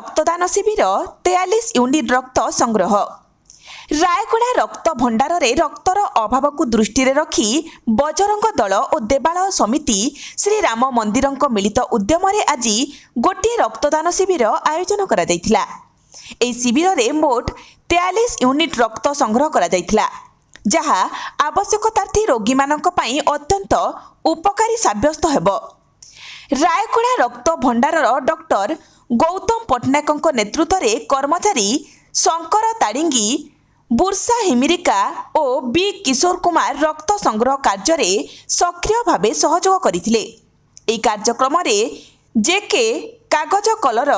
रक्तदान शिविर 43 यूनिट रक्त संग्रह। रायगड़ा रक्त भंडार रे रक्तर अभाव को दृष्टि रखी बजरंग दल और देवालय समिति श्री राम मंदिर मिलित उद्यम आज गोटे रक्तदान शिविर आयोजन करा जायथिला। एही शिविर रे मोट 43 यूनिट रक्त संग्रह करा जायथिला, जहा आवश्यकतार्थी रोगी मानक पई अत्यंत उपकारी साब्यस्त हेबो। रायगड़ा रक्त भंडार डॉक्टर गौतम पट्टनायक नेतृत्व में कर्मचारी शंकर ताड़िंगी, बुर्सा हिमिरिका और बी किशोर कुमार रक्त संग्रह कार्य सक्रिय भाव सहयोग करथिले। एही कार्यक्रम में जेके कागज कलर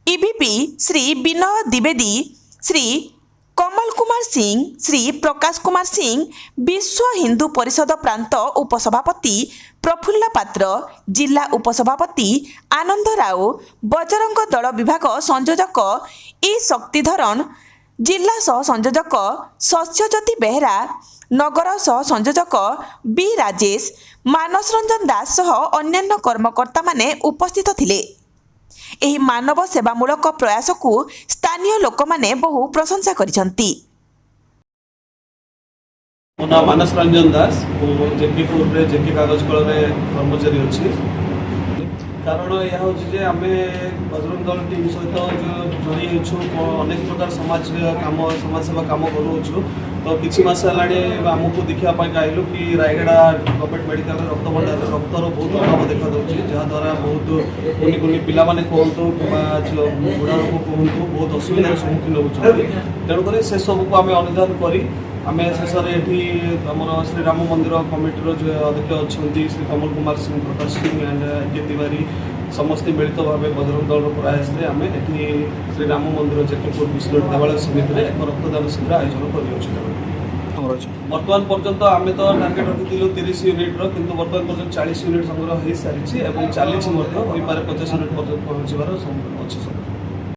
ईवीपी श्री विनय द्विवेदी, श्री कमल कुमार सिंह, श्री प्रकाश कुमार सिंह, विश्व हिंदू परिषद प्रांत उपसभापति प्रफुल्ल पात्र, जिला उपसभापति आनंद राव, बजरंग दल विभाग संयोजक ई शक्तिधरन, जिला सह संयोजक सस्यज्योति बेहरा, नगर सह संयोजक बी राजेश, मानस रंजन दास सह अन्यान्य कर्मकर्ता माने उपस्थित थिले। एही मानव सेवामूलक प्रयास को स्थानीय लोक माने बहु प्रशंसा करिसंती। मोना मानस रंजन दास जेपीपुर रे जेके कागज कल रे कर्मचारी अछि। कारण यह हूँ जे आम बजरंग दल टीम सहित जोड़ी छु अनेक प्रकार समाज सेवा कम करूँ। तो किसी मास आमको देखापी कहलु कि रायगड़ा गवर्नमेंट मेडिकल रक्त भंडार रक्तर बहुत अभाव देखा दूसरी, जहाँद्वारा बहुत कुनि कुनि पिला माने कहतु बुढ़ा लोक कहतु बहुत असुविधार सम्मुखीन होती। तेणुक से सबको आम अनुधान करी आम शेष में आम श्रीराम मंदिर कमिटर जो अध्यक्ष अच्छा श्री कमल कुमार सिंह, प्रकाश सिंह एंड के तिवारी समस्ते मिलित भाव बजरंग दल प्रयास आम ये श्रीराम मंदिर जेकेपुर विश्व देवालय समिति एक रक्तदान शिविर आयोजन कर बर्तमान पर्यंत आम तो टार्गेट रखी 30 यूनिट किंतु बर्तमान पर्यंत 40 यूनिट संग्रह हो सारी चली 50 यूनिट पर्यंत पहुँचार अच्छी।